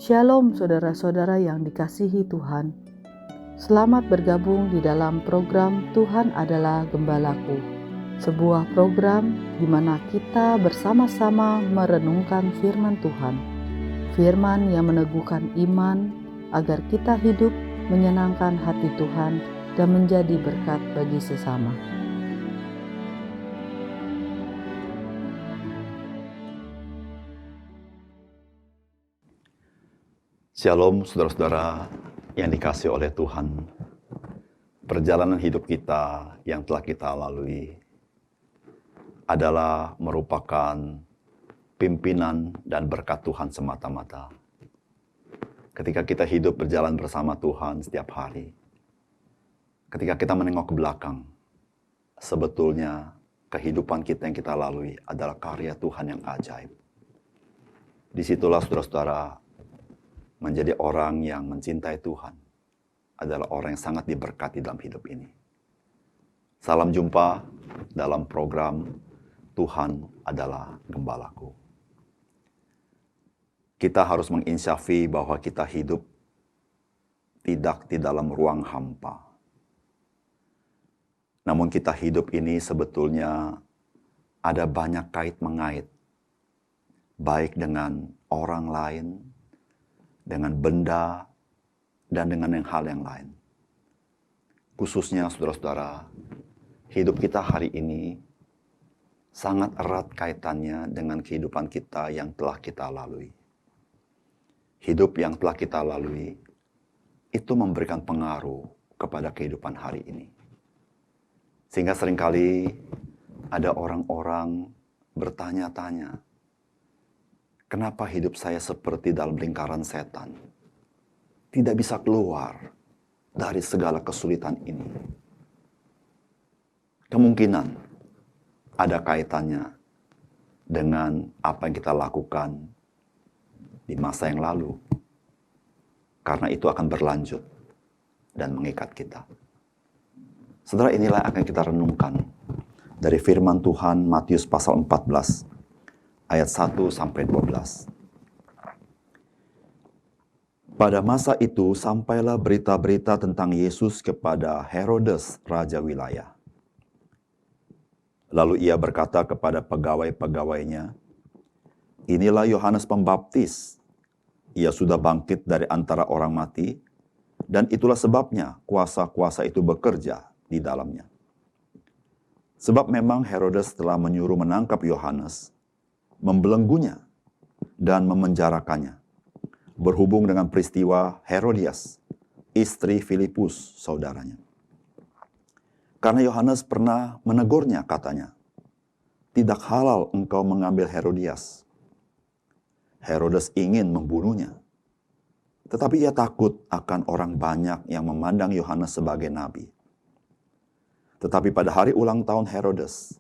Shalom saudara-saudara yang dikasihi Tuhan. Selamat bergabung di dalam program Tuhan adalah Gembalaku. Sebuah program di mana kita bersama-sama merenungkan firman Tuhan. Firman yang meneguhkan iman agar kita hidup menyenangkan hati Tuhan dan menjadi berkat bagi sesama. Shalom saudara-saudara yang dikasihi oleh Tuhan. Perjalanan hidup kita yang telah kita lalui adalah merupakan pimpinan dan berkat Tuhan semata-mata. Ketika kita hidup berjalan bersama Tuhan setiap hari, ketika kita menengok ke belakang, sebetulnya kehidupan kita yang kita lalui adalah karya Tuhan yang ajaib. Disitulah saudara-saudara, menjadi orang yang mencintai Tuhan adalah orang yang sangat diberkati dalam hidup ini. Salam jumpa dalam program Tuhan adalah Gembalaku. Kita harus menginsyafi bahwa kita hidup tidak di dalam ruang hampa. Namun kita hidup ini sebetulnya ada banyak kait-mengait, baik dengan orang lain, dengan benda, dan dengan hal yang lain. Khususnya saudara-saudara, hidup kita hari ini sangat erat kaitannya dengan kehidupan kita yang telah kita lalui. Hidup yang telah kita lalui itu memberikan pengaruh kepada kehidupan hari ini. Sehingga seringkali ada orang-orang bertanya-tanya, kenapa hidup saya seperti dalam lingkaran setan? Tidak bisa keluar dari segala kesulitan ini. Kemungkinan ada kaitannya dengan apa yang kita lakukan di masa yang lalu. Karena itu akan berlanjut dan mengikat kita. Saudara, inilah yang akan kita renungkan dari firman Tuhan Matius pasal 14. Ayat 1-12. Pada masa itu sampailah berita-berita tentang Yesus kepada Herodes, raja wilayah. Lalu ia berkata kepada pegawai-pegawainya, inilah Yohanes Pembaptis. Ia sudah bangkit dari antara orang mati, dan itulah sebabnya kuasa-kuasa itu bekerja di dalamnya. Sebab memang Herodes telah menyuruh menangkap Yohanes, membelenggunya dan memenjarakannya, berhubung dengan peristiwa Herodias, istri Filipus, saudaranya. Karena Yohanes pernah menegurnya, katanya, tidak halal engkau mengambil Herodias. Herodes ingin membunuhnya, tetapi ia takut akan orang banyak yang memandang Yohanes sebagai nabi. Tetapi pada hari ulang tahun Herodes,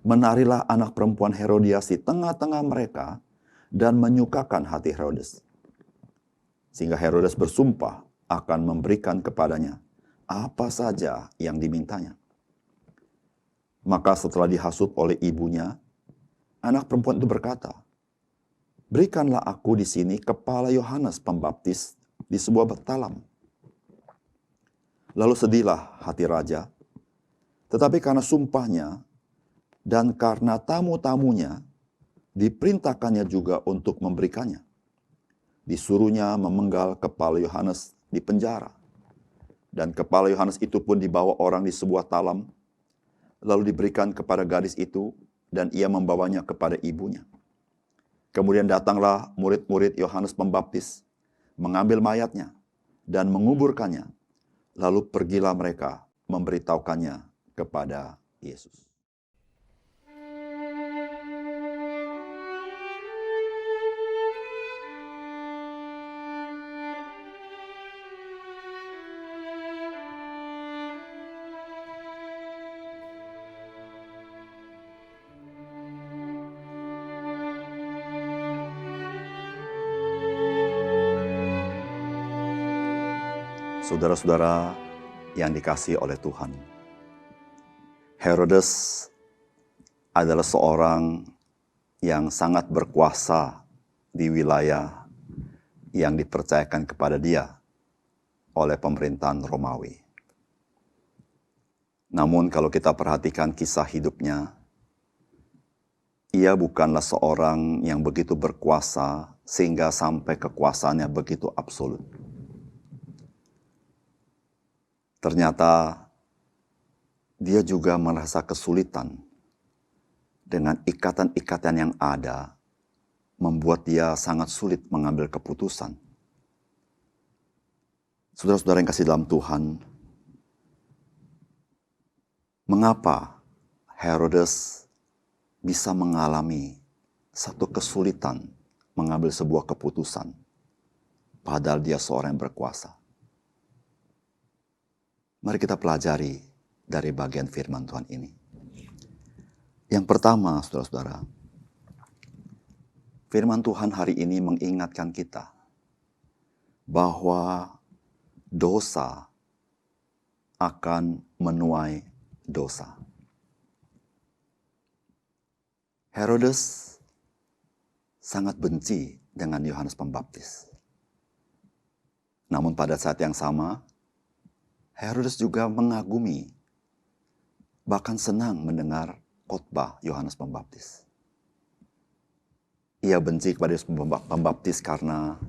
menarilah anak perempuan Herodias di tengah-tengah mereka dan menyukakan hati Herodes. Sehingga Herodes bersumpah akan memberikan kepadanya apa saja yang dimintanya. Maka setelah dihasut oleh ibunya, anak perempuan itu berkata, berikanlah aku di sini kepala Yohanes Pembaptis di sebuah talam. Lalu sedihlah hati raja, tetapi karena sumpahnya, dan karena tamu-tamunya, diperintahkannya juga untuk memberikannya. Disuruhnya memenggal kepala Yohanes di penjara. Dan kepala Yohanes itu pun dibawa orang di sebuah talam, lalu diberikan kepada gadis itu, dan ia membawanya kepada ibunya. Kemudian datanglah murid-murid Yohanes Pembaptis, mengambil mayatnya, dan menguburkannya. Lalu pergilah mereka memberitahukannya kepada Yesus. Saudara-saudara yang dikasihi oleh Tuhan, Herodes adalah seorang yang sangat berkuasa di wilayah yang dipercayakan kepada dia oleh pemerintahan Romawi. Namun kalau kita perhatikan kisah hidupnya, ia bukanlah seorang yang begitu berkuasa sehingga sampai kekuasaannya begitu absolut. Ternyata dia juga merasa kesulitan dengan ikatan-ikatan yang ada, membuat dia sangat sulit mengambil keputusan. Saudara-saudara yang kasih dalam Tuhan, mengapa Herodes bisa mengalami satu kesulitan mengambil sebuah keputusan, padahal dia seorang yang berkuasa? Mari kita pelajari dari bagian firman Tuhan ini. Yang pertama, saudara-saudara, firman Tuhan hari ini mengingatkan kita bahwa dosa akan menuai dosa. Herodes sangat benci dengan Yohanes Pembaptis. Namun pada saat yang sama, Herodes juga mengagumi, bahkan senang mendengar khotbah Yohanes Pembaptis. Ia benci kepada Yohanes Pembaptis karena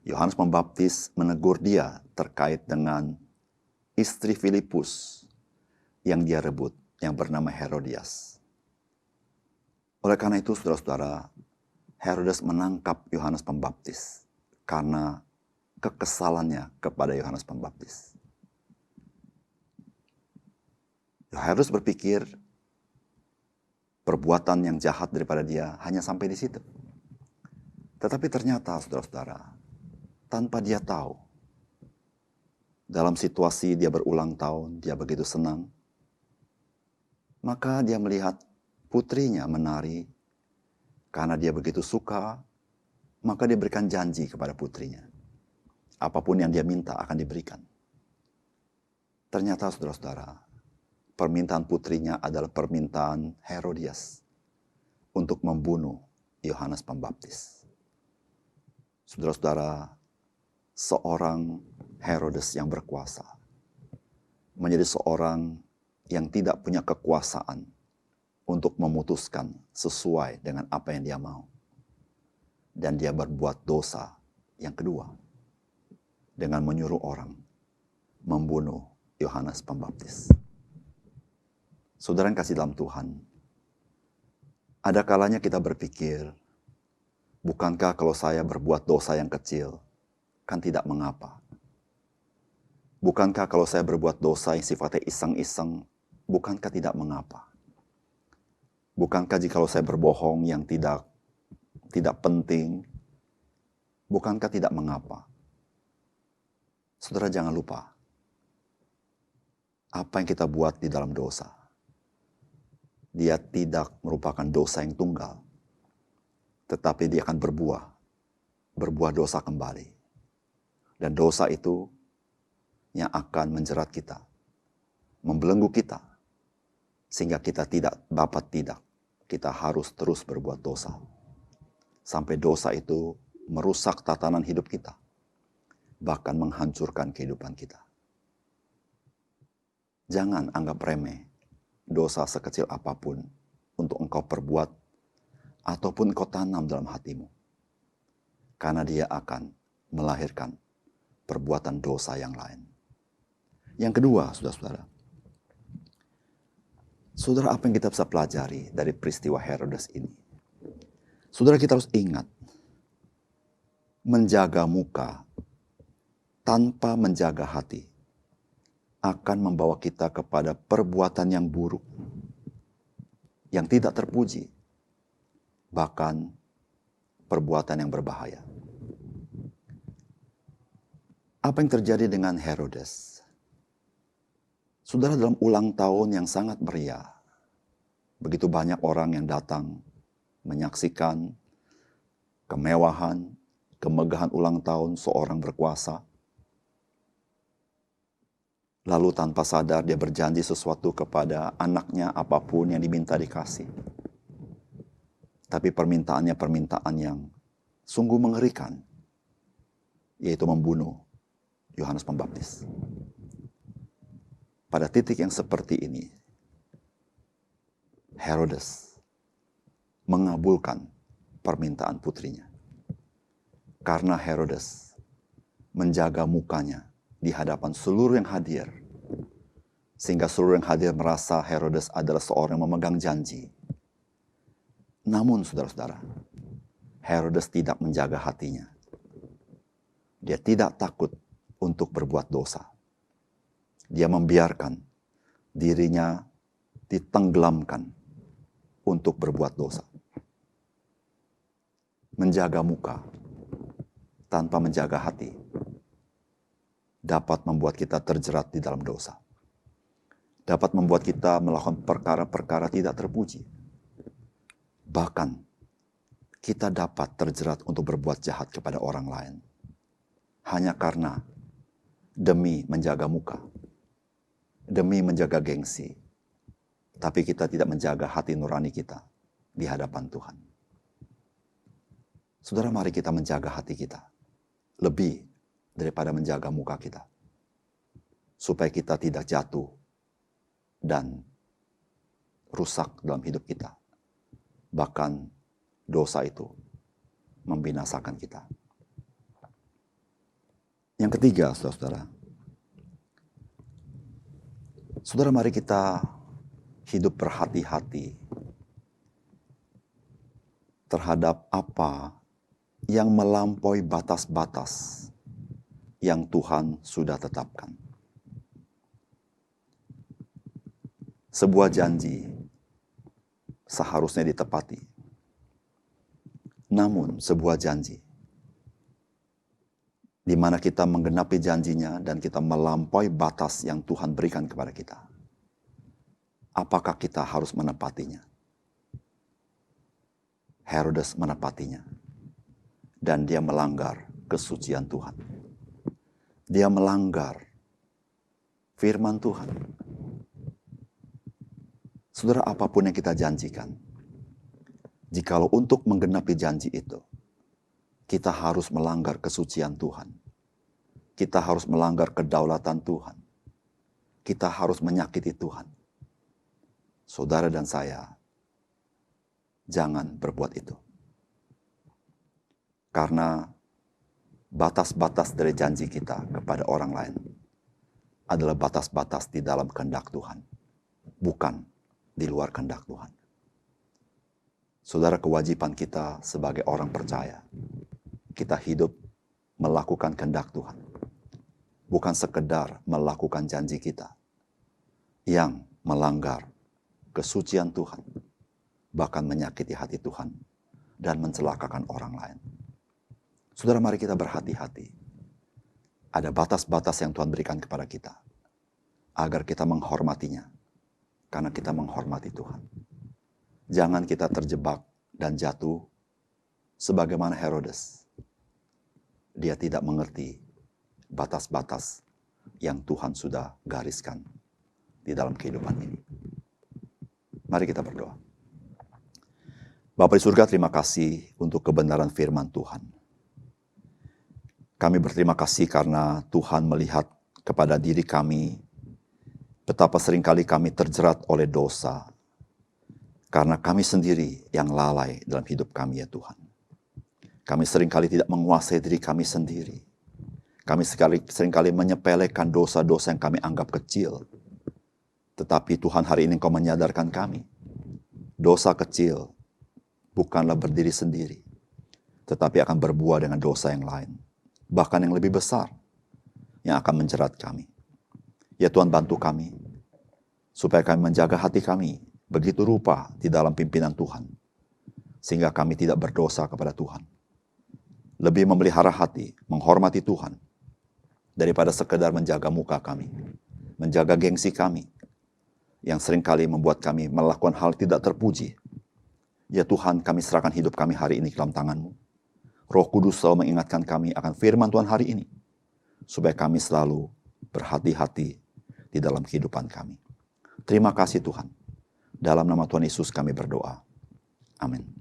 Yohanes Pembaptis menegur dia terkait dengan istri Filipus yang dia rebut, yang bernama Herodias. Oleh karena itu, saudara-saudara, Herodes menangkap Yohanes Pembaptis karena kekesalannya kepada Yohanes Pembaptis. Herodes berpikir perbuatan yang jahat daripada dia hanya sampai di situ. Tetapi ternyata, saudara-saudara, tanpa dia tahu, dalam situasi dia berulang tahun, dia begitu senang, maka dia melihat putrinya menari. Karena dia begitu suka, maka dia berikan janji kepada putrinya. Apapun yang dia minta akan diberikan. Ternyata, saudara-saudara, permintaan putrinya adalah permintaan Herodias untuk membunuh Yohanes Pembaptis. Saudara-saudara, seorang Herodes yang berkuasa menjadi seorang yang tidak punya kekuasaan untuk memutuskan sesuai dengan apa yang dia mau. Dan dia berbuat dosa yang kedua dengan menyuruh orang membunuh Yohanes Pembaptis. Saudara yang kasih dalam Tuhan, ada kalanya kita berpikir, bukankah kalau saya berbuat dosa yang kecil, kan tidak mengapa? Bukankah kalau saya berbuat dosa yang sifatnya iseng-iseng, bukankah tidak mengapa? Bukankah jika saya berbohong yang tidak penting, bukankah tidak mengapa? Saudara jangan lupa, apa yang kita buat di dalam dosa, dia tidak merupakan dosa yang tunggal, tetapi dia akan berbuah dosa kembali. Dan dosa itu yang akan menjerat kita, membelenggu kita, sehingga kita kita harus terus berbuat dosa. Sampai dosa itu merusak tatanan hidup kita, bahkan menghancurkan kehidupan kita. Jangan anggap remeh dosa sekecil apapun untuk engkau perbuat ataupun engkau tanam dalam hatimu. Karena dia akan melahirkan perbuatan dosa yang lain. Yang kedua, saudara-saudara. Saudara, apa yang kita bisa pelajari dari peristiwa Herodes ini? Saudara, kita harus ingat, menjaga muka tanpa menjaga hati akan membawa kita kepada perbuatan yang buruk, yang tidak terpuji, bahkan perbuatan yang berbahaya. Apa yang terjadi dengan Herodes? Saudara, dalam ulang tahun yang sangat meriah, begitu banyak orang yang datang menyaksikan kemewahan, kemegahan ulang tahun seorang berkuasa. Lalu tanpa sadar dia berjanji sesuatu kepada anaknya, apapun yang diminta dikasih. Tapi permintaannya permintaan yang sungguh mengerikan. yaitu membunuh Yohanes Pembaptis. Pada titik yang seperti ini, Herodes mengabulkan permintaan putrinya. Karena Herodes menjaga mukanya di hadapan seluruh yang hadir, sehingga seluruh yang hadir merasa Herodes adalah seorang yang memegang janji. Namun saudara-saudara, Herodes tidak menjaga hatinya. Dia tidak takut untuk berbuat dosa. Dia membiarkan dirinya ditenggelamkan untuk berbuat dosa. Menjaga muka tanpa menjaga hati dapat membuat kita terjerat di dalam dosa. Dapat membuat kita melakukan perkara-perkara tidak terpuji. Bahkan kita dapat terjerat untuk berbuat jahat kepada orang lain. Hanya karena demi menjaga muka, demi menjaga gengsi, tapi kita tidak menjaga hati nurani kita di hadapan Tuhan. Saudara, mari kita menjaga hati kita lebih daripada menjaga muka kita, supaya kita tidak jatuh dan rusak dalam hidup kita. Bahkan dosa itu membinasakan kita. Yang ketiga, saudara-saudara. Saudara, mari kita hidup berhati-hati terhadap apa yang melampaui batas-batas yang Tuhan sudah tetapkan. Sebuah janji seharusnya ditepati. Namun sebuah janji di mana kita menggenapi janjinya dan kita melampaui batas yang Tuhan berikan kepada kita. Apakah kita harus menepatinya? Herodes menepatinya. Dan dia melanggar kesucian Tuhan. Dia melanggar firman Tuhan. Saudara, apapun yang kita janjikan, jikalau untuk menggenapi janji itu, kita harus melanggar kesucian Tuhan. Kita harus melanggar kedaulatan Tuhan. Kita harus menyakiti Tuhan. Saudara dan saya, jangan berbuat itu. Karena batas-batas dari janji kita kepada orang lain adalah batas-batas di dalam kehendak Tuhan, bukan di luar kehendak Tuhan. Saudara, kewajiban kita sebagai orang percaya, kita hidup melakukan kehendak Tuhan. Bukan sekedar melakukan janji kita yang melanggar kesucian Tuhan, bahkan menyakiti hati Tuhan dan mencelakakan orang lain. Saudara, mari kita berhati-hati. Ada batas-batas yang Tuhan berikan kepada kita, agar kita menghormatinya, karena kita menghormati Tuhan. Jangan kita terjebak dan jatuh sebagaimana Herodes. Dia tidak mengerti batas-batas yang Tuhan sudah gariskan di dalam kehidupan ini. Mari kita berdoa. Bapa di surga, terima kasih untuk kebenaran firman Tuhan. Kami berterima kasih karena Tuhan melihat kepada diri kami, betapa seringkali kami terjerat oleh dosa, karena kami sendiri yang lalai dalam hidup kami ya Tuhan. Kami seringkali tidak menguasai diri kami sendiri. Kami seringkali menyepelekan dosa-dosa yang kami anggap kecil. Tetapi Tuhan, hari ini Engkau menyadarkan kami, dosa kecil bukanlah berdiri sendiri, tetapi akan berbuah dengan dosa yang lain, bahkan yang lebih besar, yang akan menjerat kami. Ya Tuhan, bantu kami, supaya kami menjaga hati kami begitu rupa di dalam pimpinan Tuhan, sehingga kami tidak berdosa kepada Tuhan. Lebih memelihara hati, menghormati Tuhan, daripada sekedar menjaga muka kami, menjaga gengsi kami, yang seringkali membuat kami melakukan hal tidak terpuji. Ya Tuhan, kami serahkan hidup kami hari ini ke dalam tangan-Mu. Roh Kudus selalu mengingatkan kami akan firman Tuhan hari ini, supaya kami selalu berhati-hati di dalam kehidupan kami. Terima kasih Tuhan. Dalam nama Tuhan Yesus kami berdoa. Amin.